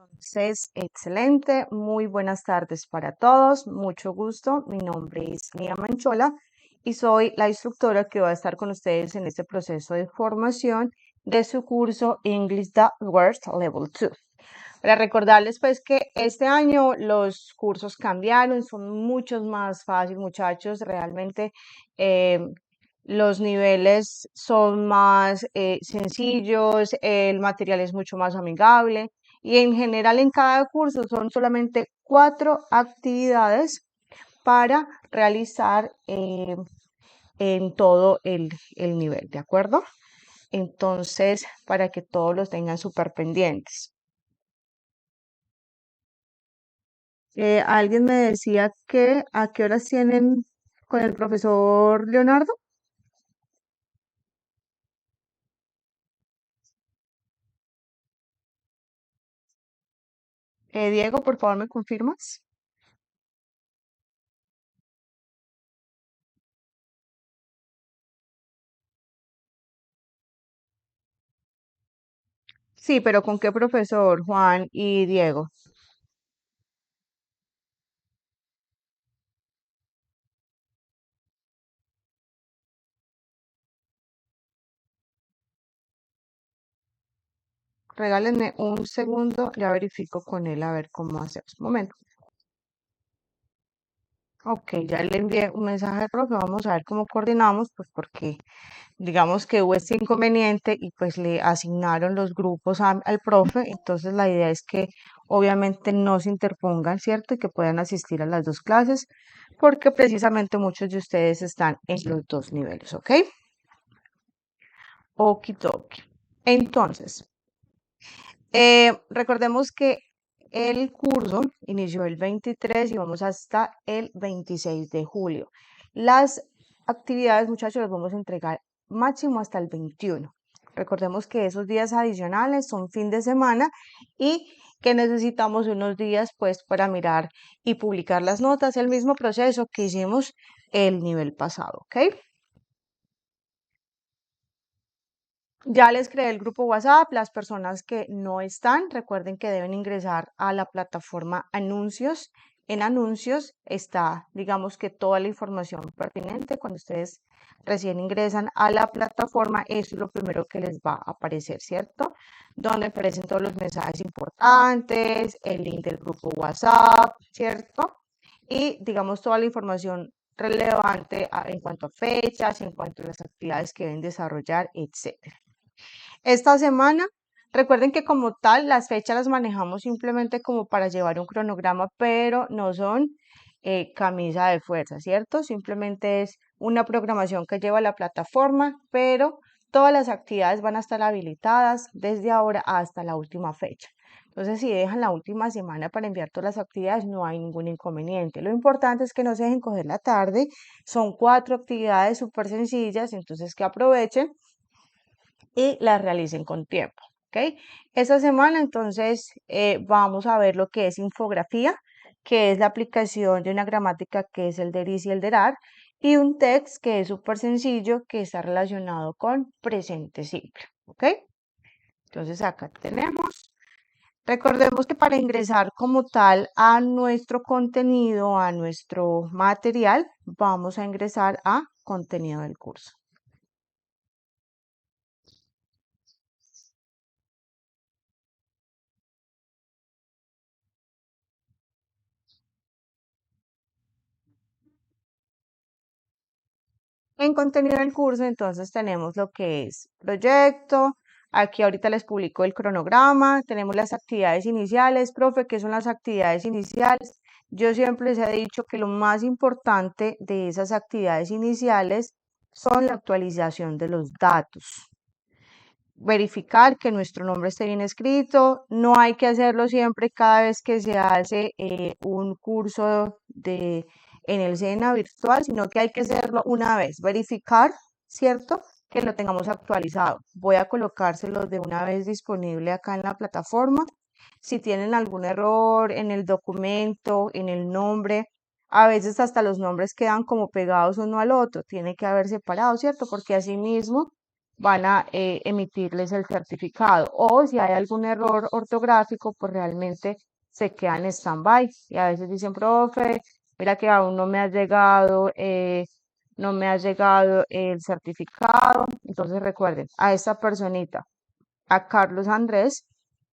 Entonces, excelente, muy buenas tardes para todos, mucho gusto. Mi nombre es Mía Manchola y soy la instructora que va a estar con ustedes en este proceso de formación de su curso English the Worst Level 2. Para recordarles pues que este año los cursos cambiaron, son muchos más fáciles, muchachos, realmente eh, los niveles son más sencillos, el material es mucho más amigable y en general en cada curso son solamente 4 actividades para realizar en todo el nivel, ¿de acuerdo? Entonces, para que todos los tengan súper pendientes. Alguien me decía que a qué horas tienen con el profesor Leonardo. Diego, por favor, ¿me confirmas? Sí, pero ¿con qué profesor? Juan y Diego. Regálenme un segundo, ya verifico con él a ver cómo hacemos. Un momento. Ok, ya le envié un mensaje al profe, vamos a ver cómo coordinamos, pues porque digamos que hubo este inconveniente y pues le asignaron los grupos al profe, entonces la idea es que obviamente no se interpongan, ¿cierto? Y que puedan asistir a las dos clases, porque precisamente muchos de ustedes están en los dos niveles, ¿ok? Okidoki. Entonces, recordemos que el curso inició el 23 y vamos hasta el 26 de julio. Las actividades, muchachos, las vamos a entregar máximo hasta el 21. Recordemos que esos días adicionales son fin de semana y que necesitamos unos días pues para mirar y publicar las notas, el mismo proceso que hicimos el nivel pasado, ¿ok? Ya les creé el grupo WhatsApp. Las personas que no están, recuerden que deben ingresar a la plataforma Anuncios. En Anuncios está, digamos que toda la información pertinente. Cuando ustedes recién ingresan a la plataforma, eso es lo primero que les va a aparecer, ¿cierto? Donde aparecen todos los mensajes importantes, el link del grupo WhatsApp, ¿cierto? Y digamos toda la información relevante en cuanto a fechas, en cuanto a las actividades que deben desarrollar, etcétera. Esta semana, recuerden que como tal, las fechas las manejamos simplemente como para llevar un cronograma, pero no son camisa de fuerza, ¿cierto? Simplemente es una programación que lleva la plataforma, pero todas las actividades van a estar habilitadas desde ahora hasta la última fecha. Entonces, si dejan la última semana para enviar todas las actividades, no hay ningún inconveniente. Lo importante es que no se dejen coger la tarde. Son 4 actividades súper sencillas, entonces que aprovechen y las realicen con tiempo. ¿Ok? Esta semana entonces vamos a ver lo que es infografía, que es la aplicación de una gramática que es el der y el derar, y un text que es súper sencillo, que está relacionado con presente simple. ¿Ok? Entonces acá tenemos. Recordemos que para ingresar como tal a nuestro contenido, a nuestro material, vamos a ingresar a contenido del curso. En contenido del curso, entonces tenemos lo que es proyecto. Aquí ahorita les publico el cronograma. Tenemos las actividades iniciales. Profe, ¿qué son las actividades iniciales? Yo siempre les he dicho que lo más importante de esas actividades iniciales son la actualización de los datos, verificar que nuestro nombre esté bien escrito. No hay que hacerlo siempre cada vez que se hace un curso en el SENA virtual, sino que hay que hacerlo una vez, verificar, ¿cierto? Que lo tengamos actualizado. Voy a colocárselo de una vez disponible acá en la plataforma. Si tienen algún error en el documento, en el nombre, a veces hasta los nombres quedan como pegados uno al otro, tiene que haber separado, ¿cierto? Porque así mismo van a emitirles el certificado. O si hay algún error ortográfico, pues realmente se queda en stand-by. Y a veces dicen, profe, mira que aún no me ha llegado el certificado. Entonces recuerden, a esta personita, a Carlos Andrés,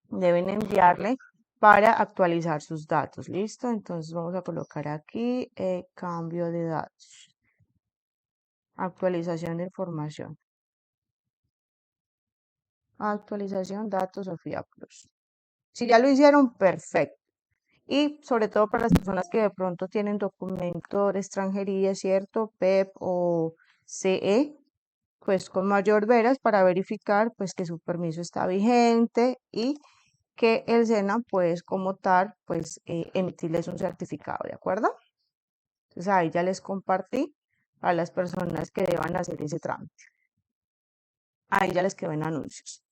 deben enviarle para actualizar sus datos. ¿Listo? Entonces vamos a colocar aquí cambio de datos, actualización de información. Actualización datos Sofía Plus. Si ya lo hicieron, perfecto. Y sobre todo para las personas que de pronto tienen documento de extranjería, ¿cierto? PEP o CE, pues con mayor veras para verificar pues que su permiso está vigente y que el SENA pues como tal pues emitirles un certificado, ¿de acuerdo? Entonces ahí ya les compartí a las personas que deban hacer ese trámite. Ahí ya les quedó en anuncios.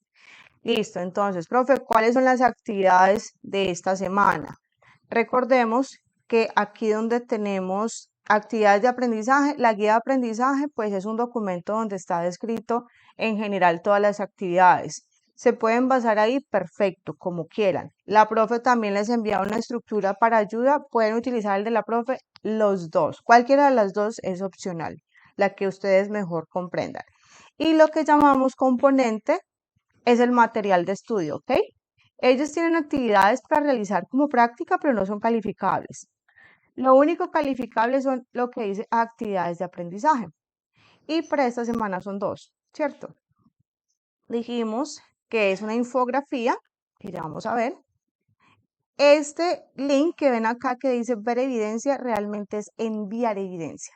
Listo, entonces, profe, ¿cuáles son las actividades de esta semana? Recordemos que aquí donde tenemos actividades de aprendizaje, la guía de aprendizaje, pues es un documento donde está descrito en general todas las actividades. Se pueden basar ahí, perfecto, como quieran. La profe también les envía una estructura para ayuda, pueden utilizar el de la profe, los dos. Cualquiera de las dos es opcional, la que ustedes mejor comprendan. Y lo que llamamos componente es el material de estudio, ¿ok? Ellos tienen actividades para realizar como práctica, pero no son calificables. Lo único calificable son lo que dice actividades de aprendizaje. Y para esta semana son dos, ¿cierto? Dijimos que es una infografía, que ya vamos a ver. Este link que ven acá que dice ver evidencia, realmente es enviar evidencia.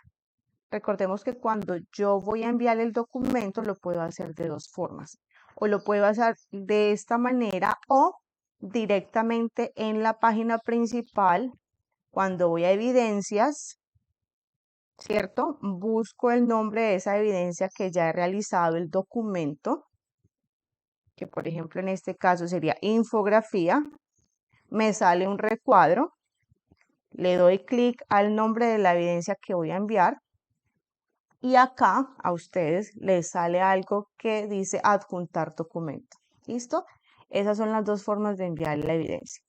Recordemos que cuando yo voy a enviar el documento lo puedo hacer de dos formas. O lo puedo hacer de esta manera o directamente en la página principal. Cuando voy a evidencias, ¿cierto? Busco el nombre de esa evidencia que ya he realizado el documento, que por ejemplo en este caso sería infografía. Me sale un recuadro. Le doy clic al nombre de la evidencia que voy a enviar. Y acá a ustedes les sale algo que dice adjuntar documento. ¿Listo? Esas son las dos formas de enviar la evidencia.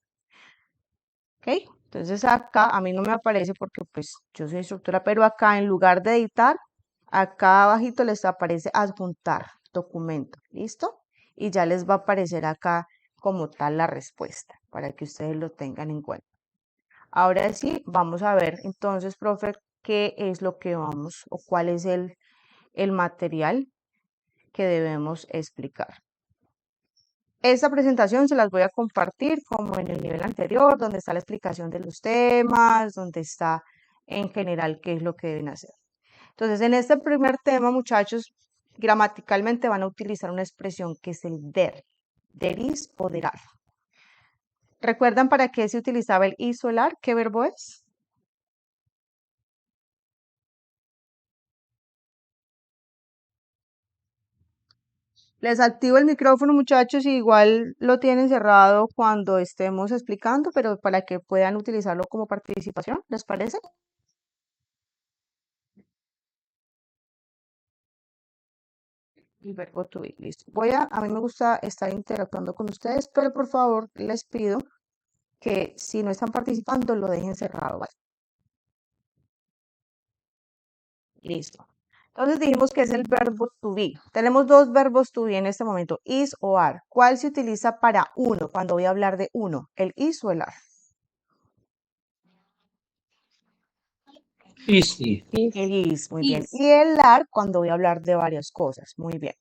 ¿Ok? Entonces acá a mí no me aparece porque pues yo soy instructora, pero acá en lugar de editar, acá abajito les aparece adjuntar documento. ¿Listo? Y ya les va a aparecer acá como tal la respuesta para que ustedes lo tengan en cuenta. Ahora sí, vamos a ver entonces, profe, qué es lo que vamos o cuál es el material que debemos explicar. Esta presentación se las voy a compartir como en el nivel anterior, donde está la explicación de los temas, donde está en general qué es lo que deben hacer. Entonces, en este primer tema, muchachos, gramaticalmente van a utilizar una expresión que es el der, deris o derar. ¿Recuerdan para qué se utilizaba el is o el ar? ¿Qué verbo es? Les activo el micrófono, muchachos, y igual lo tienen cerrado cuando estemos explicando, pero para que puedan utilizarlo como participación, ¿les parece? El verbo to be, listo. A mí me gusta estar interactuando con ustedes, pero por favor les pido que si no están participando lo dejen cerrado, ¿vale? Listo. Entonces dijimos que es el verbo to be. Tenemos dos verbos to be en este momento, is o are. ¿Cuál se utiliza para uno cuando voy a hablar de uno? ¿El is o el are? Easy. El is, muy bien. Y el are cuando voy a hablar de varias cosas, muy bien.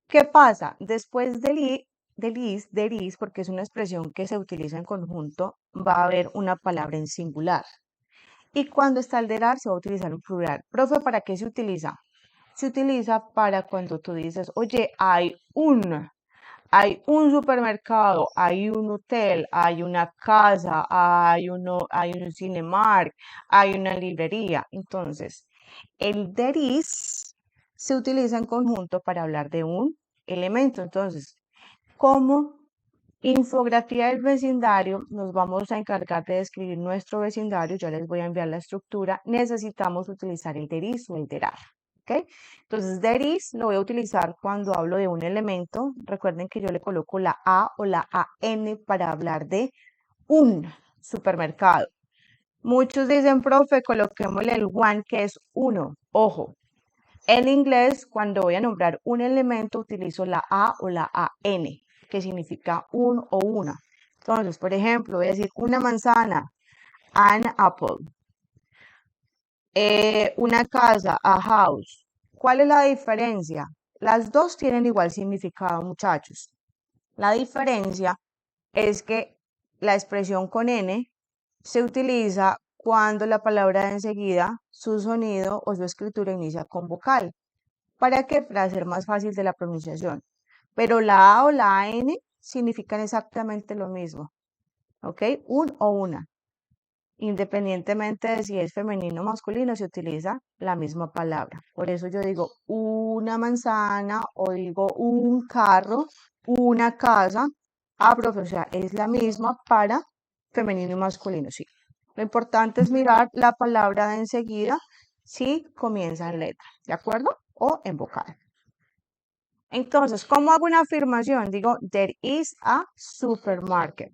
¿Qué pasa? Después del is, porque es una expresión que se utiliza en conjunto, va a haber una palabra en singular. Y cuando está el del ar, se va a utilizar un plural. Profe, ¿para qué se utiliza? Se utiliza para cuando tú dices, oye, hay un supermercado, hay un hotel, hay una casa, hay un Cinemark, hay una librería. Entonces, el there is se utiliza en conjunto para hablar de un elemento. Entonces, como infografía del vecindario, nos vamos a encargar de describir nuestro vecindario. Ya les voy a enviar la estructura. Necesitamos utilizar el there is o el there are. ¿ok? Entonces, there is lo voy a utilizar cuando hablo de un elemento. Recuerden que yo le coloco la A o la AN para hablar de un supermercado. Muchos dicen, profe, coloquémosle el one, que es uno. Ojo, en inglés, cuando voy a nombrar un elemento, utilizo la A o la AN, que significa un o una. Entonces, por ejemplo, voy a decir una manzana, an apple. Una casa, a house. ¿Cuál es la diferencia? Las dos tienen igual significado, muchachos. La diferencia es que la expresión con N se utiliza cuando la palabra de enseguida, su sonido o su escritura inicia con vocal. ¿Para qué? Para hacer más fácil de la pronunciación. Pero la A o la N significan exactamente lo mismo. ¿Ok? Un o una. Independientemente de si es femenino o masculino, se utiliza la misma palabra. Por eso yo digo una manzana o digo un carro, una casa. Ah, profe, o sea, es la misma para femenino y masculino, sí. Lo importante es mirar la palabra de enseguida si comienza en letra, ¿de acuerdo? O en vocal. Entonces, ¿cómo hago una afirmación? Digo, there is a supermarket.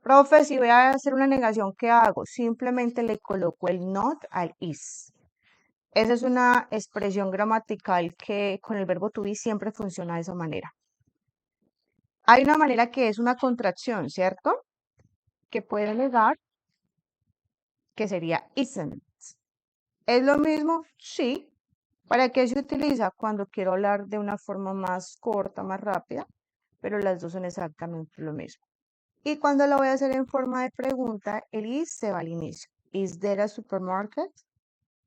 Profe, si voy a hacer una negación, ¿qué hago? Simplemente le coloco el not al is. Esa es una expresión gramatical que con el verbo to be siempre funciona de esa manera. Hay una manera que es una contracción, ¿cierto? Que puede negar, que sería isn't. ¿Es lo mismo? Sí. ¿Para qué se utiliza? Cuando quiero hablar de una forma más corta, más rápida, pero las dos son exactamente lo mismo. Y cuando lo voy a hacer en forma de pregunta, el is se va al inicio. Is there a supermarket?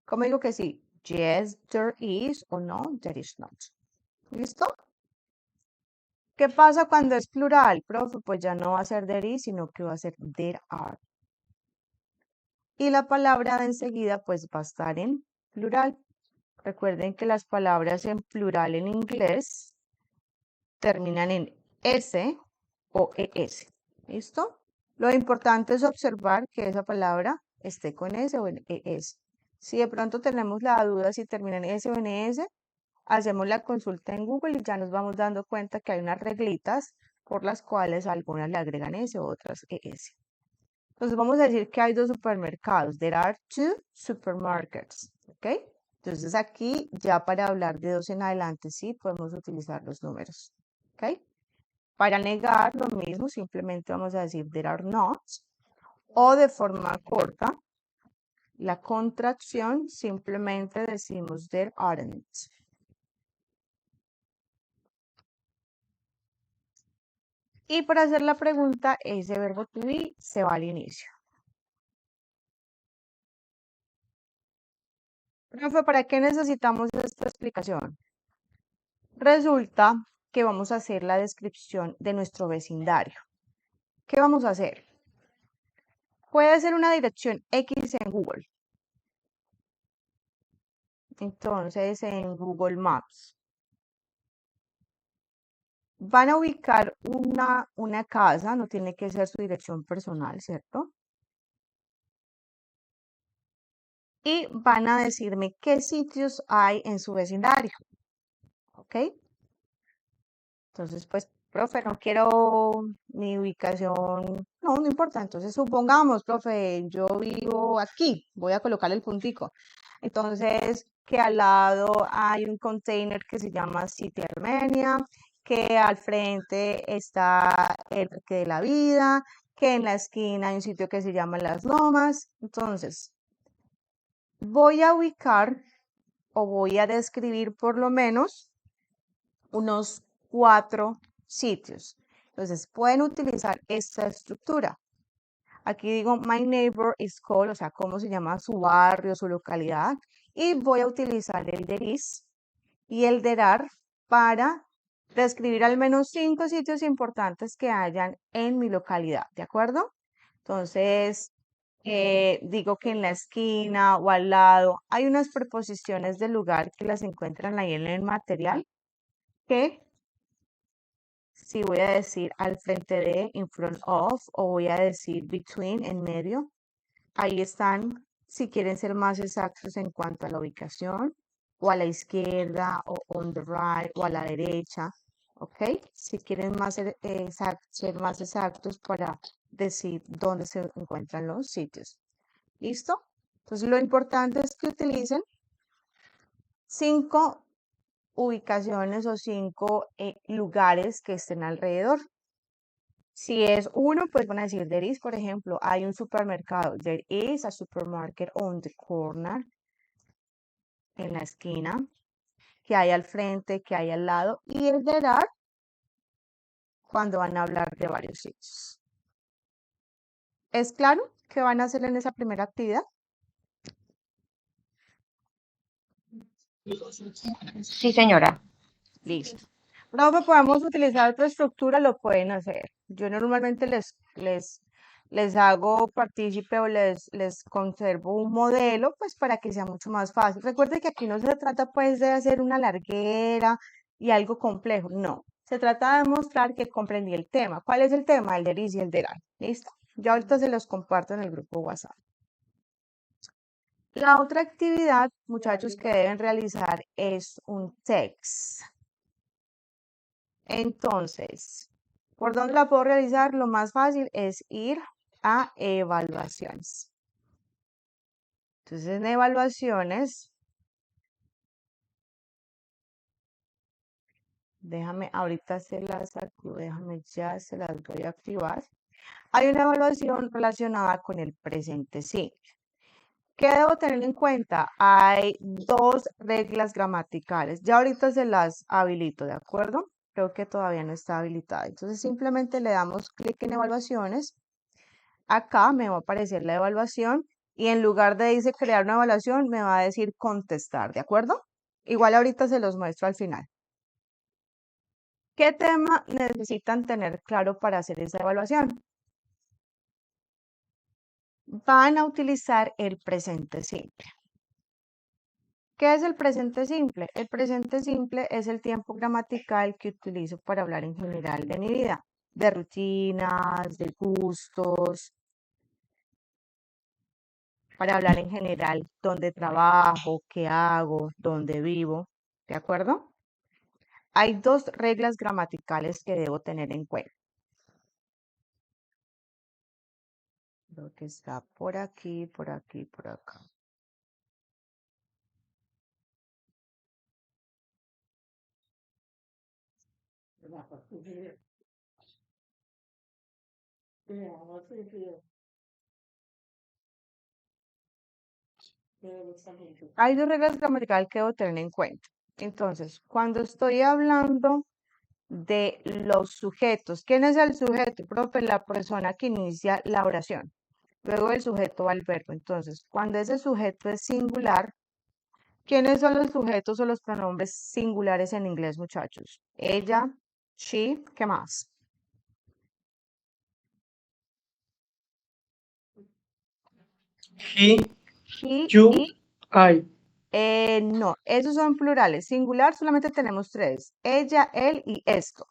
¿Cómo digo que sí? Yes, there is, o no, there is not. ¿Listo? ¿Qué pasa cuando es plural, profe? Pues ya no va a ser there is, sino que va a ser there are. Y la palabra de enseguida, pues va a estar en plural. Recuerden que las palabras en plural en inglés terminan en S o ES. ¿Listo? Lo importante es observar que esa palabra esté con S o en ES. Si de pronto tenemos la duda si termina en S o en ES, hacemos la consulta en Google y ya nos vamos dando cuenta que hay unas reglitas por las cuales algunas le agregan S o otras ES. Entonces vamos a decir que hay dos supermercados. There are two supermarkets. ¿Ok? Entonces aquí ya para hablar de dos en adelante sí podemos utilizar los números. ¿Ok? Para negar lo mismo, simplemente vamos a decir there are not. O de forma corta, la contracción, simplemente decimos there aren't. Y para hacer la pregunta, ese verbo to be se va al inicio. Profe, ¿para qué necesitamos esta explicación? Resulta que vamos a hacer la descripción de nuestro vecindario. ¿Qué vamos a hacer? Puede ser una dirección X en Google. Entonces, en Google Maps. Van a ubicar una casa, no tiene que ser su dirección personal, ¿cierto? Y van a decirme qué sitios hay en su vecindario. ¿Ok? Entonces, pues, profe, no quiero mi ubicación. No importa. Entonces, supongamos, profe, yo vivo aquí. Voy a colocar el puntico. Entonces, que al lado hay un container que se llama City Armenia, que al frente está el Parque de la Vida, que en la esquina hay un sitio que se llama Las Lomas. Entonces, voy a ubicar o voy a describir por lo menos unos 4 sitios. Entonces, pueden utilizar esta estructura. Aquí digo, my neighbor is called, o sea, cómo se llama su barrio, su localidad. Y voy a utilizar el there is y el there are para describir al menos 5 sitios importantes que hayan en mi localidad, ¿de acuerdo? Entonces, digo que en la esquina o al lado hay unas preposiciones del lugar que las encuentran ahí en el material que si voy a decir al frente de, in front of, o voy a decir between, en medio, ahí están, si quieren ser más exactos en cuanto a la ubicación, o a la izquierda, o on the right, o a la derecha, ¿ok? Si quieren más ser más exactos para decir dónde se encuentran los sitios. ¿Listo? Entonces, lo importante es que utilicen 5 ubicaciones o 5 lugares que estén alrededor. Si es uno, pues van a decir there is, por ejemplo, hay un supermercado. There is a supermarket on the corner, en la esquina, que hay al frente, que hay al lado. Y el there are cuando van a hablar de varios sitios. ¿Es claro qué van a hacer en esa primera actividad? Sí, señora. Listo. Profe, podemos utilizar otra estructura, lo pueden hacer. Yo normalmente les hago partícipe o les conservo un modelo, pues para que sea mucho más fácil. Recuerde que aquí no se trata pues de hacer una larguera y algo complejo, no. Se trata de mostrar que comprendí el tema. ¿Cuál es el tema? El del is y el del are. ¿Listo? Ya ahorita se los comparto en el grupo WhatsApp. La otra actividad, muchachos, que deben realizar es un text. Entonces, ¿por dónde la puedo realizar? Lo más fácil es ir a evaluaciones. Entonces, en evaluaciones, déjame, ahorita se las activo, déjame ya se las voy a activar. Hay una evaluación relacionada con el presente simple. ¿Qué debo tener en cuenta? Hay 2 reglas gramaticales. Ya ahorita se las habilito, ¿de acuerdo? Creo que todavía no está habilitada. Entonces, simplemente le damos clic en evaluaciones. Acá me va a aparecer la evaluación y en lugar de dice crear una evaluación, me va a decir contestar, ¿de acuerdo? Igual ahorita se los muestro al final. ¿Qué tema necesitan tener claro para hacer esa evaluación? Van a utilizar el presente simple. ¿Qué es el presente simple? El presente simple es el tiempo gramatical que utilizo para hablar en general de mi vida, de rutinas, de gustos, para hablar en general dónde trabajo, qué hago, dónde vivo, ¿de acuerdo? Hay 2 reglas gramaticales que debo tener en cuenta. Lo que está por aquí, por aquí, por acá. Hay 2 reglas gramaticales que debo tener en cuenta. Entonces, cuando estoy hablando de los sujetos, ¿quién es el sujeto? Profe, la persona que inicia la oración. Luego el sujeto va al verbo. Entonces, cuando ese sujeto es singular, ¿quiénes son los sujetos o los pronombres singulares en inglés, muchachos? Ella, she, ¿qué más? He, He you, y I. no, esos son plurales. Singular solamente tenemos 3. Ella, él y esto.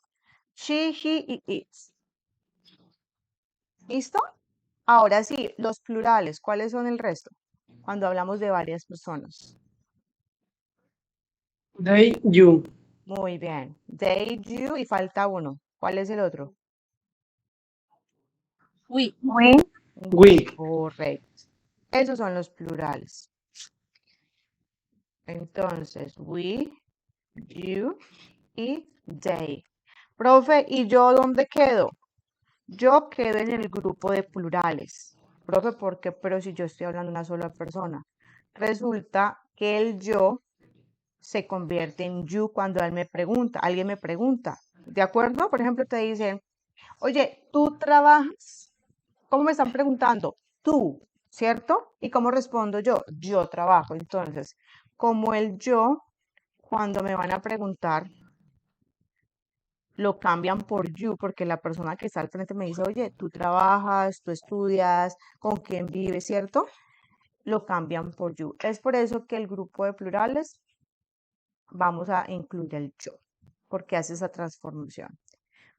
She, he y it. ¿Listo? Ahora sí, los plurales, ¿cuáles son el resto? Cuando hablamos de varias personas. They, you. Muy bien. They, you y falta uno. ¿Cuál es el otro? We. We. Correcto. Esos son los plurales. Entonces, we, you y they. Profe, ¿y yo dónde quedo? Yo quedo en el grupo de plurales. Profe, ¿por qué? Pero si yo estoy hablando de una sola persona. Resulta que el yo se convierte en you cuando alguien me pregunta. ¿De acuerdo? Por ejemplo, te dicen, oye, ¿tú trabajas? ¿Cómo me están preguntando? Tú, ¿cierto? ¿Y cómo respondo yo? Yo trabajo. Entonces, como el yo, cuando me van a preguntar, lo cambian por you, porque la persona que está al frente me dice, oye, tú trabajas, tú estudias, ¿con quién vives, cierto? Lo cambian por you. Es por eso que el grupo de plurales vamos a incluir el yo, porque hace esa transformación.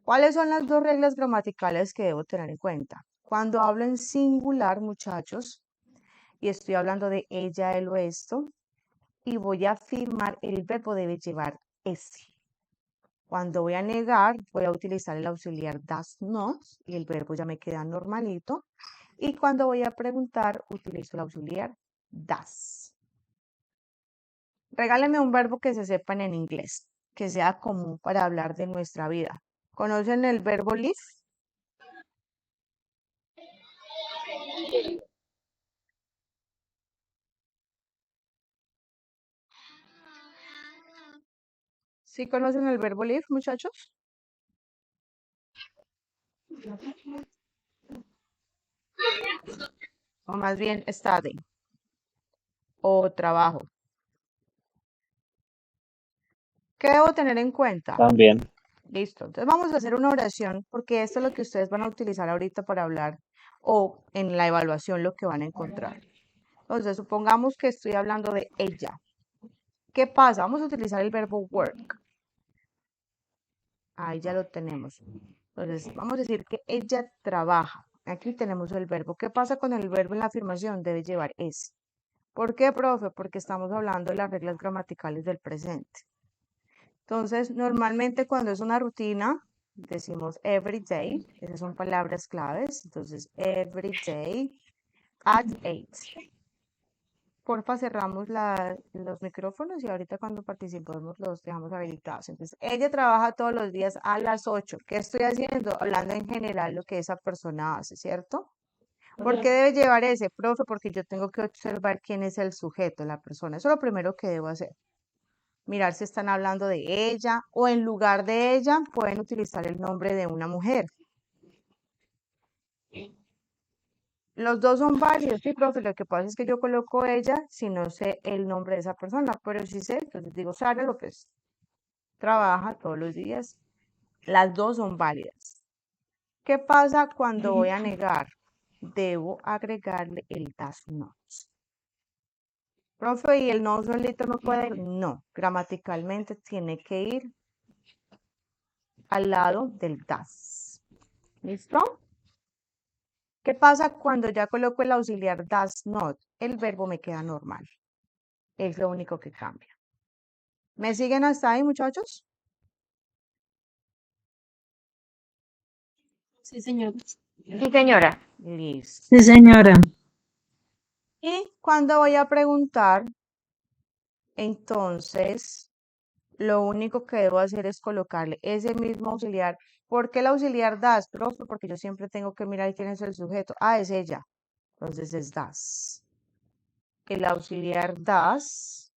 ¿Cuáles son las 2 reglas gramaticales que debo tener en cuenta? Cuando hablo en singular, muchachos, y estoy hablando de ella, él o esto, y voy a afirmar, el verbo debe llevar ese. Cuando voy a negar, voy a utilizar el auxiliar does not y el verbo ya me queda normalito. Y cuando voy a preguntar, utilizo el auxiliar does. Regálame un verbo que se sepan en inglés, que sea común para hablar de nuestra vida. ¿Conocen el verbo live? ¿Sí conocen el verbo live, muchachos? O más bien study o trabajo. ¿Qué debo tener en cuenta? También. Listo. Entonces vamos a hacer una oración porque esto es lo que ustedes van a utilizar ahorita para hablar o en la evaluación lo que van a encontrar. Entonces, supongamos que estoy hablando de ella. ¿Qué pasa? Vamos a utilizar el verbo work. Ahí ya lo tenemos. Entonces, vamos a decir que ella trabaja. Aquí tenemos el verbo. ¿Qué pasa con el verbo en la afirmación? Debe llevar ese. ¿Por qué, profe? Porque estamos hablando de las reglas gramaticales del presente. Entonces, normalmente cuando es una rutina, decimos every day. Esas son palabras claves. Entonces, every day at 8. Porfa, cerramos los micrófonos y ahorita cuando participemos los dejamos habilitados. Entonces, ella trabaja todos los días a las 8. ¿Qué estoy haciendo? Hablando en general lo que esa persona hace, ¿cierto? ¿Por qué debe llevar ese, profe? Porque yo tengo que observar quién es el sujeto, la persona. Eso es lo primero que debo hacer. Mirar si están hablando de ella o en lugar de ella pueden utilizar el nombre de una mujer. Los dos son válidos, sí, profe. Lo que pasa es que yo coloco ella si no sé el nombre de esa persona, pero sí sé, entonces digo Sara López. Trabaja todos los días. Las dos son válidas. ¿Qué pasa cuando voy a negar? Debo agregarle el does not. Profe, ¿y el no solito no puede ir? No, gramaticalmente tiene que ir al lado del does. ¿Listo? ¿Qué pasa cuando ya coloco el auxiliar does not? El verbo me queda normal. Es lo único que cambia. ¿Me siguen hasta ahí, muchachos? Sí, señora. Sí, señora. Listo. Sí, señora. Y cuando voy a preguntar, entonces, lo único que debo hacer es colocarle ese mismo auxiliar. ¿Por qué el auxiliar das, profe? Porque yo siempre tengo que mirar quién es el sujeto. Ah, es ella. Entonces es das. El auxiliar das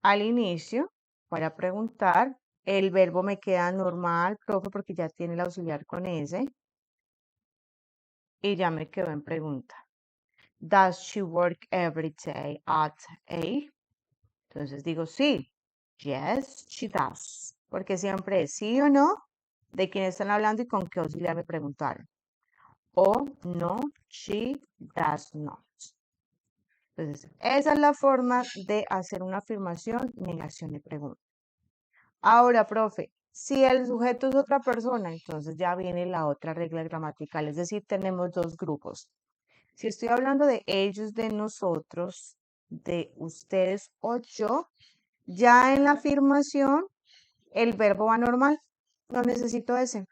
al inicio para preguntar. El verbo me queda normal, profe, porque ya tiene el auxiliar con ese. Y ya me quedó en pregunta. Does she work every day at 8? Entonces digo sí. Yes, she does. Porque siempre es sí o no de quién están hablando y con qué auxiliar me preguntaron. O no, she does not. Entonces, esa es la forma de hacer una afirmación, negación y pregunta. Ahora, profe, si el sujeto es otra persona, entonces ya viene la otra regla gramatical. Es decir, tenemos dos grupos. Si estoy hablando de ellos, de nosotros, de ustedes o yo, ya en la afirmación el verbo va normal. No necesito ese.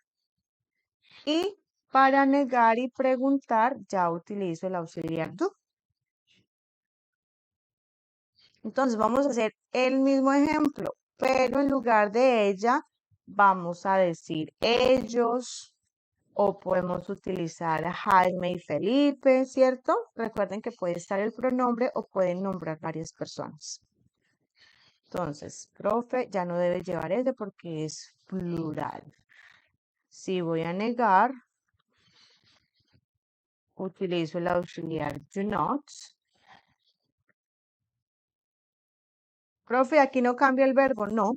Y para negar y preguntar ya utilizo el auxiliar do. Entonces vamos a hacer el mismo ejemplo, pero en lugar de ella vamos a decir ellos o podemos utilizar a Jaime y Felipe, ¿cierto? Recuerden que puede estar el pronombre o pueden nombrar varias personas. Entonces, profe ya no debe llevar ese porque es plural. Si voy a negar, utilizo el auxiliar do not. Profe, aquí no cambia el verbo, no,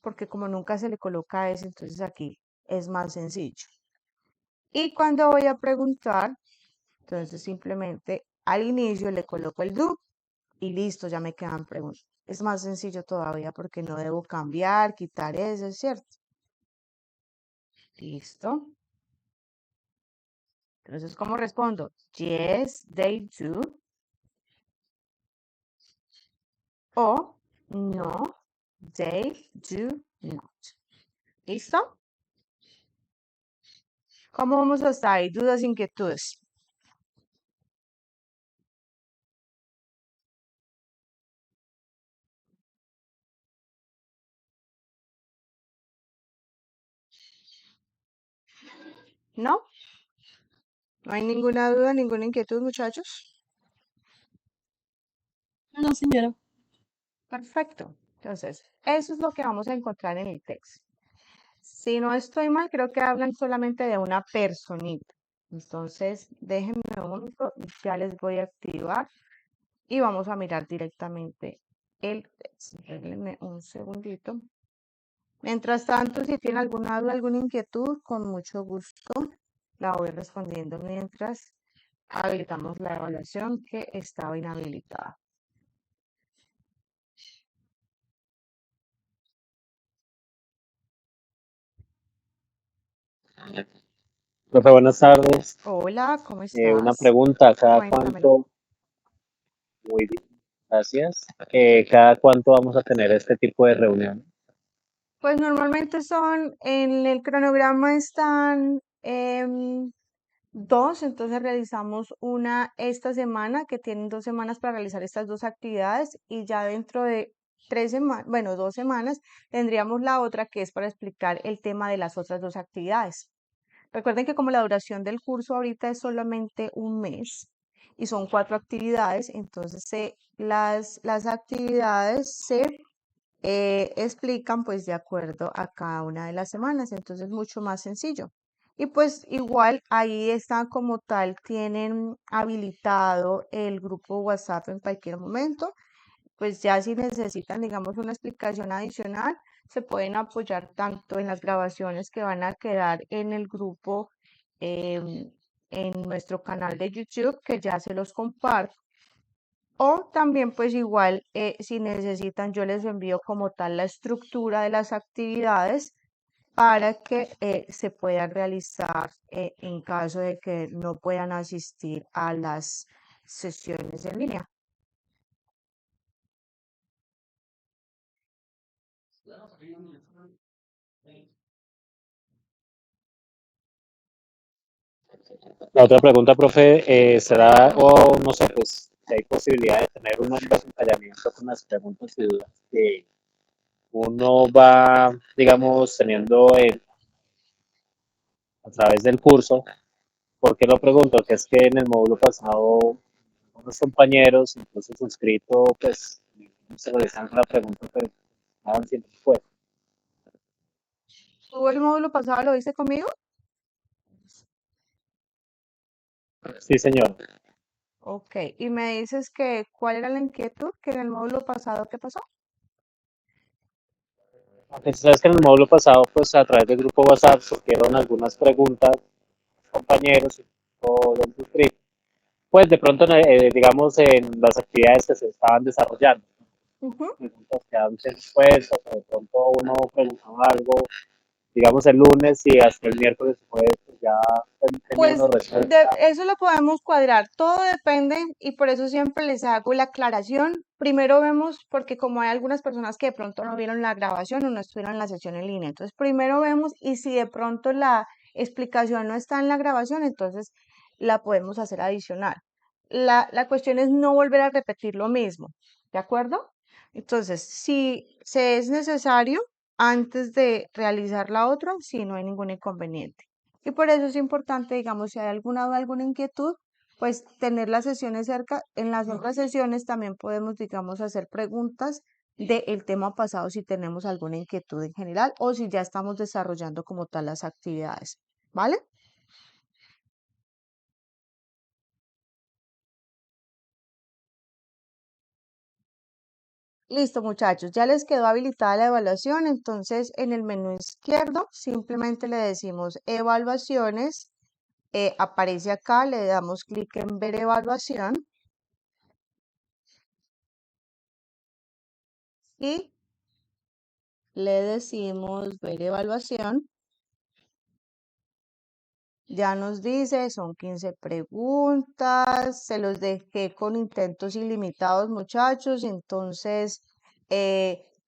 porque como nunca se le coloca ese, entonces aquí es más sencillo. Y cuando voy a preguntar, entonces simplemente al inicio le coloco el do y listo, ya me quedan preguntas. Es más sencillo todavía porque no debo cambiar, quitar ese, ¿cierto? Listo. Entonces, ¿cómo respondo? Yes, they do. o no, they do not. ¿Listo? ¿Cómo vamos hasta ahí? ¿Dudas, inquietudes? ¿No? ¿No hay ninguna duda, ninguna inquietud, muchachos? No, señora. Perfecto. Entonces, eso es lo que vamos a encontrar en el texto. Si no estoy mal, creo que hablan solamente de una personita. Entonces, déjenme un momento, ya les voy a activar y vamos a mirar directamente el texto. Déjenme un segundito. Mientras tanto, si tienen alguna duda, alguna inquietud, con mucho gusto la voy respondiendo mientras habilitamos la evaluación que estaba inhabilitada. Profe, buenas tardes. Hola, ¿cómo Una estás? pregunta, ¿cada Cuéntamelo. cuánto? Muy bien, gracias. ¿Cada cuánto vamos a tener este tipo de reunión? Pues normalmente son, en el cronograma están dos, entonces realizamos una esta semana, que tienen 2 semanas para realizar estas dos actividades, y ya dentro de 3 semanas, bueno, 2 semanas, tendríamos la otra que es para explicar el tema de las otras dos actividades. Recuerden que como la duración del curso ahorita es solamente un mes y son 4 actividades, entonces las actividades se explican pues de acuerdo a cada una de las semanas, entonces mucho más sencillo. Y pues igual ahí está como tal, tienen habilitado el grupo WhatsApp en cualquier momento, pues ya si necesitan, digamos, una explicación adicional, se pueden apoyar tanto en las grabaciones que van a quedar en el grupo, en nuestro canal de YouTube, que ya se los comparto, o también pues igual, si necesitan, yo les envío como tal la estructura de las actividades para que se puedan realizar en caso de que no puedan asistir a las sesiones en línea. La otra pregunta, profe, ¿será o no sé, pues, si hay posibilidad de tener un acompañamiento con las preguntas y dudas que uno va, digamos, teniendo a través del curso? ¿Por qué lo pregunto? Que es que en el módulo pasado unos compañeros, incluso suscrito, pues, se realizan la pregunta, pero estaban siempre fuera. ¿Tú el módulo pasado lo viste conmigo? Sí, señor. Ok, y me dices que cuál era la inquietud, que en el módulo pasado, ¿qué pasó? Aunque sabes que en el módulo pasado, pues a través del grupo WhatsApp surgieron algunas preguntas, compañeros o los suscritos, pues de pronto, digamos, en las actividades que se estaban desarrollando, Ujú. preguntas que han respuestas, o de pronto uno preguntaba algo, digamos, el lunes y hasta el miércoles pues ya tenía Pues una respuesta. eso lo podemos cuadrar, todo depende y por eso siempre les hago la aclaración. Primero vemos, porque como hay algunas personas que de pronto no vieron la grabación o no estuvieron en la sesión en línea, entonces primero vemos y si de pronto la explicación no está en la grabación, entonces la podemos hacer adicional. La cuestión es no volver a repetir lo mismo, ¿de acuerdo? Entonces, si se es necesario, antes de realizar la otra, sí, no hay ningún inconveniente. Y por eso es importante, digamos, si hay alguna duda, alguna inquietud, pues tener las sesiones cerca. En las otras sesiones también podemos, digamos, hacer preguntas del tema pasado si tenemos alguna inquietud en general o si ya estamos desarrollando como tal las actividades. ¿Vale? Listo, muchachos, ya les quedó habilitada la evaluación, entonces en el menú izquierdo simplemente le decimos evaluaciones, aparece acá, le damos clic en ver evaluación y le decimos ver evaluación Ya nos dice, son 15 preguntas, se los dejé con intentos ilimitados, muchachos, entonces,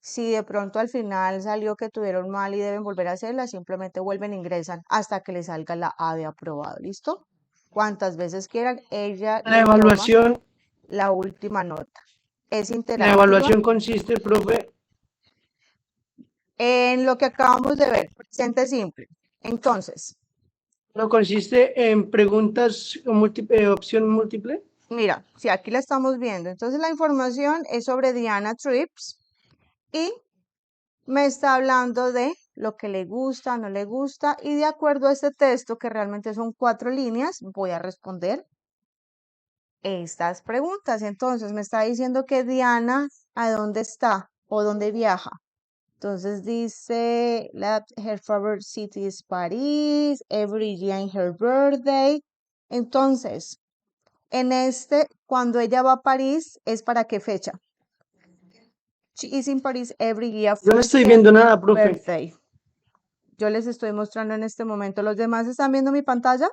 si de pronto al final salió que tuvieron mal y deben volver a hacerla, simplemente vuelven e ingresan hasta que les salga la A de aprobado, ¿listo? Cuantas veces quieran, ella La le toma evaluación, la última nota. Es la interactiva evaluación consiste, profe, en lo que acabamos de ver, presente simple. Entonces, no consiste en preguntas con opción múltiple. mira, si aquí la estamos viendo, entonces la información es sobre Diana Trips y me está hablando de lo que le gusta, no le gusta, y de acuerdo a este texto, que realmente son 4 líneas, voy a responder estas preguntas. Entonces, me está diciendo que Diana, ¿a dónde está o dónde viaja? Entonces dice, her favorite city is Paris, every year in her birthday. Entonces, cuando ella va a París, ¿es para qué fecha? She is in Paris every year Yo no for estoy her viendo nada, profe. birthday. Yo les estoy mostrando en este momento. ¿Los demás están viendo mi pantalla?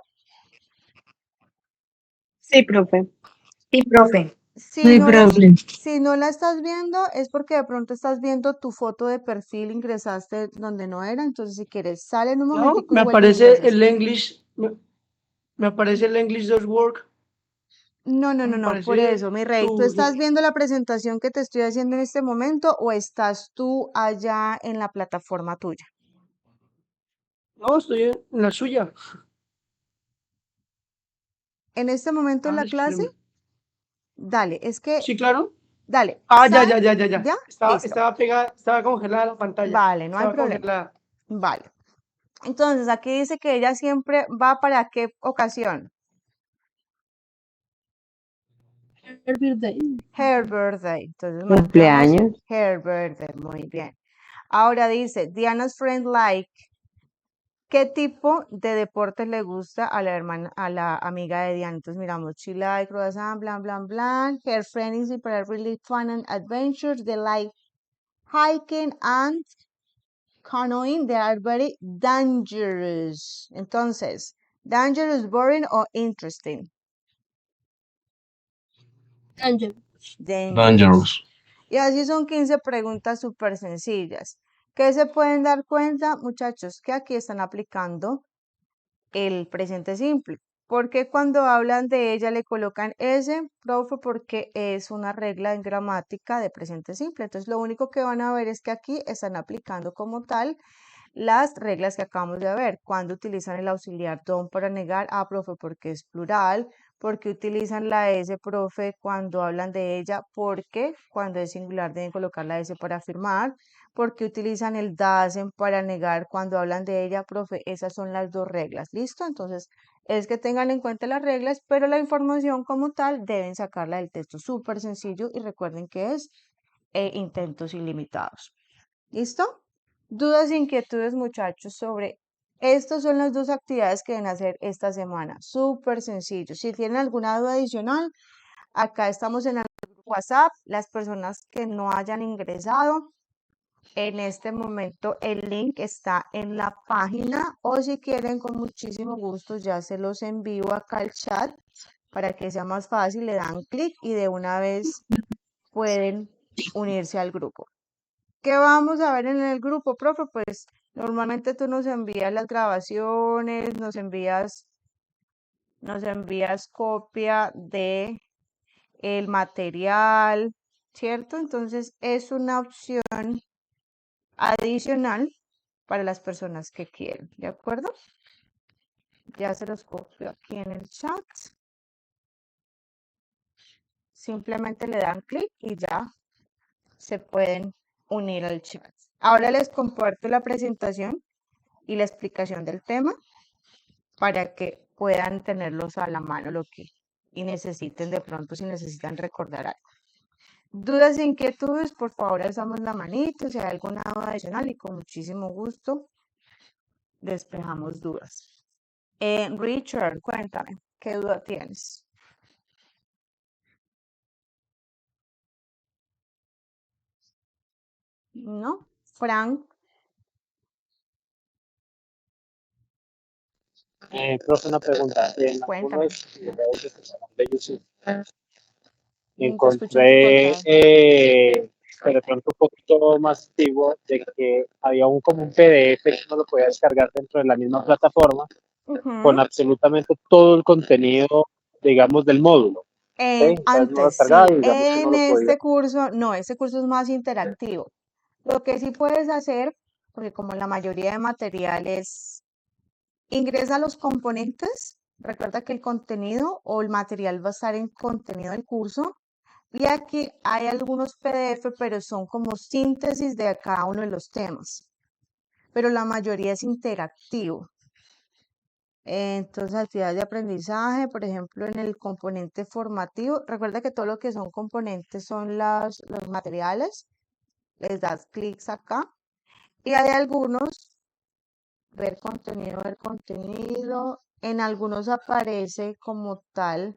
Sí, profe. Sí, profe. Si no la, si no la estás viendo, es porque de pronto estás viendo tu foto de perfil, ingresaste donde no era. Entonces, si quieres, sale en un No, momentico y me vuelve e aparece ingresas. el English, me aparece el English.work, No, no, no, me no, por aparece eso, mi rey. ¿Tú tu... estás viendo la presentación que te estoy haciendo en este momento o estás tú allá en la plataforma tuya? No, estoy en la suya. En este momento en Ah, la clase, espérame. dale, es que, Sí, claro. dale, Ah, ya, sal, ya, ya, ya, ya. ¿ya? Listo. Estaba pegada, estaba congelada la pantalla. Vale, no hay Estaba problema. congelada. Vale. Entonces, aquí dice que ella siempre va para qué ocasión. Her birthday. Her birthday. Entonces, marcamos Cumpleaños. her birthday. Muy bien. Ahora dice, Diana's friend like. ¿Qué tipo de deporte le gusta a la hermana, a la amiga de Diana? Entonces miramos, she like croissant, blan, blan, blan. Her friends is really fun and adventures. They like hiking and canoeing. They are very dangerous. Entonces, dangerous, boring o interesting? Dangerous. Y así son 15 preguntas súper sencillas. ¿Qué se pueden dar cuenta, muchachos? Que aquí están aplicando el presente simple. Porque cuando hablan de ella le colocan ese, profe, porque es una regla en gramática de presente simple. Entonces, lo único que van a ver es que aquí están aplicando como tal las reglas que acabamos de ver. Cuando utilizan el auxiliar don para negar, profe, porque es plural. Porque utilizan la S, profe, cuando hablan de ella, porque cuando es singular deben colocar la S para afirmar. Porque utilizan el dasen para negar cuando hablan de ella, profe. Esas son las 2 reglas. ¿Listo? Entonces, es que tengan en cuenta las reglas, pero la información como tal deben sacarla del texto. Súper sencillo y recuerden que es intentos ilimitados. ¿Listo? Dudas e inquietudes, muchachos, sobre estas son las 2 actividades que deben hacer esta semana. Súper sencillo. Si tienen alguna duda adicional, acá estamos en el WhatsApp. Las personas que no hayan ingresado, en este momento el link está en la página o si quieren, con muchísimo gusto, ya se los envío acá al chat para que sea más fácil. Le dan clic y de una vez pueden unirse al grupo. ¿Qué vamos a ver en el grupo, profe? Pues normalmente tú nos envías las grabaciones, nos envías copia de el material, ¿cierto? Entonces es una opción adicional para las personas que quieren, ¿de acuerdo? Ya se los copio aquí en el chat. Simplemente le dan clic y ya se pueden unir al chat. Ahora les comparto la presentación y la explicación del tema para que puedan tenerlos a la mano y necesiten de pronto si necesitan recordar algo. Dudas e inquietudes, por favor, alzamos la manito si hay alguna duda adicional y con muchísimo gusto despejamos dudas. Richard, cuéntame, ¿qué duda tienes? ¿No? Frank, Profe, una pregunta. En Cuéntame. algunos videos de este canal de YouTube Te escucho encontré, entrecortado. pero de pronto un poquito más antiguo, de que había como un PDF que uno lo podía descargar dentro de la misma plataforma con Ujú. absolutamente todo el contenido, digamos, del módulo. ¿Sí? Entonces uno lo Antes descargaba sí, y digamos que uno en lo podía. este curso, no, este curso es más interactivo. Lo que sí puedes hacer, porque como la mayoría de materiales, ingresa los componentes, recuerda que el contenido o el material va a estar en contenido del curso, y aquí hay algunos PDF, pero son como síntesis de cada uno de los temas, pero la mayoría es interactivo. Entonces, actividades de aprendizaje, por ejemplo, en el componente formativo, recuerda que todo lo que son componentes son los materiales, les das clics acá y hay algunos, ver contenido, en algunos aparece como tal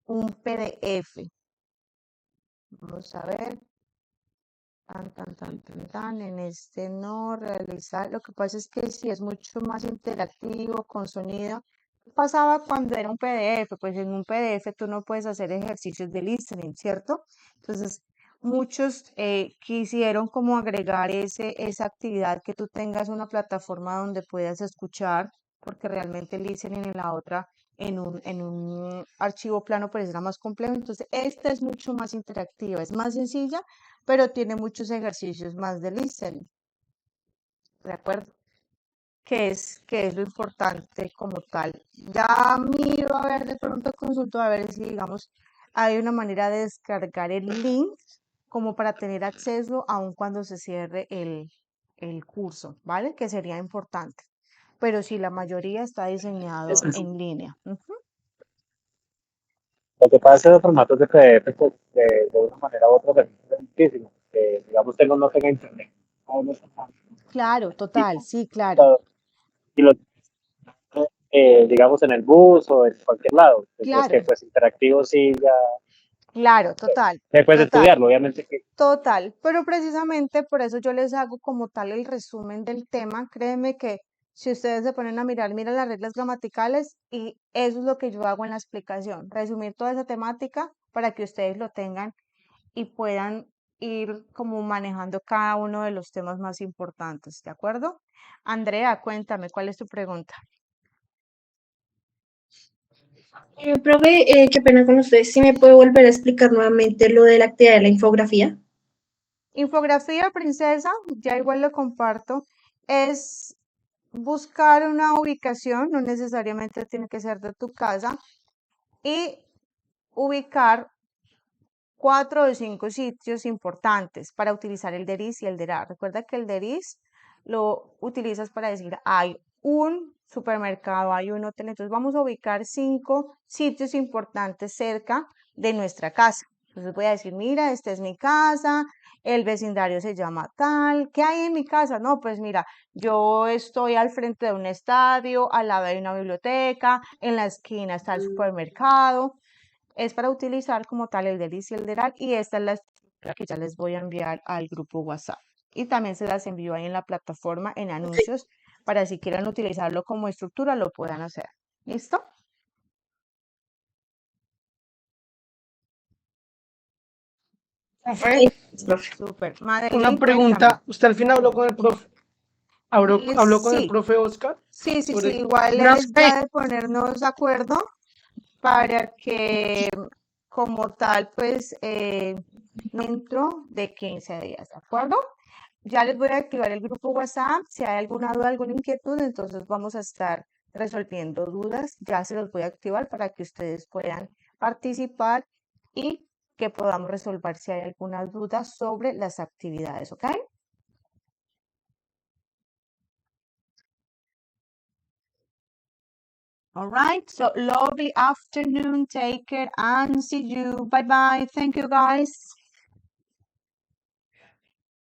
un PDF. Vamos a ver, en este no realizar, lo que pasa es que si es mucho más interactivo, con sonido. Pasaba cuando era un PDF, pues en un PDF tú no puedes hacer ejercicios de listening, ¿cierto? Entonces, muchos quisieron como agregar esa actividad, que tú tengas una plataforma donde puedas escuchar, porque realmente el listening en la otra, en un archivo plano, pues era más complejo. Entonces, esta es mucho más interactiva, es más sencilla, pero tiene muchos ejercicios más de listening, ¿de acuerdo? Que es lo importante como tal. Ya miro a ver, de pronto consulto a ver si, digamos, hay una manera de descargar el link como para tener acceso aun cuando se cierre el curso, ¿vale? Que sería importante. Pero sí, la mayoría está diseñado en línea. Ujú. Lo que pasa es que los formatos de PDF, pues, de una manera u otra, es muchísimo. Digamos, no tenga internet. Claro, Y, total, sí, claro, y lo digamos, en el bus o en cualquier lado. Entonces, que claro, pues interactivo sí, ya, claro, total, después de total. estudiarlo, obviamente que Total, pero precisamente por eso yo les hago como tal el resumen del tema. Créeme que si ustedes se ponen a mirar, miran las reglas gramaticales y eso es lo que yo hago en la explicación, resumir toda esa temática para que ustedes lo tengan y puedan ir como manejando cada uno de los temas más importantes, ¿de acuerdo? Andrea, cuéntame, ¿cuál es tu pregunta? Profe, qué pena con ustedes. ¿Sí me puede volver a explicar nuevamente lo de la actividad de la infografía? Infografía, princesa, ya igual lo comparto, es buscar una ubicación, no necesariamente tiene que ser de tu casa, y ubicar 4 o 5 sitios importantes para utilizar el DERIS y el DERA. Recuerda que el DERIS lo utilizas para decir, hay un supermercado, hay un hotel, entonces vamos a ubicar 5 sitios importantes cerca de nuestra casa. Entonces voy a decir, mira, esta es mi casa, el vecindario se llama tal, ¿qué hay en mi casa? No, pues mira, yo estoy al frente de un estadio, al lado hay una biblioteca, en la esquina está el supermercado. Es para utilizar como tal el DELIS y el DERAL, y esta es la estructura que ya les voy a enviar al grupo WhatsApp. Y también se las envío ahí en la plataforma en anuncios para si quieren utilizarlo como estructura lo puedan hacer. ¿Listo? Profe, Profe. Súper. una Madeline, cuéntame. pregunta. ¿Usted al final habló con el profe? ¿Habló con el Sí, profe Oscar? sí, Sobre... igual es Profe, ya de ponernos de acuerdo para que como tal, pues, dentro de 15 días, ¿de acuerdo? Ya les voy a activar el grupo WhatsApp. Si hay alguna duda, alguna inquietud, entonces vamos a estar resolviendo dudas. Ya se los voy a activar para que ustedes puedan participar y que podamos resolver si hay alguna duda sobre las actividades, ¿ok? All right, so lovely afternoon. Take care and see you. Bye bye. Thank you, guys.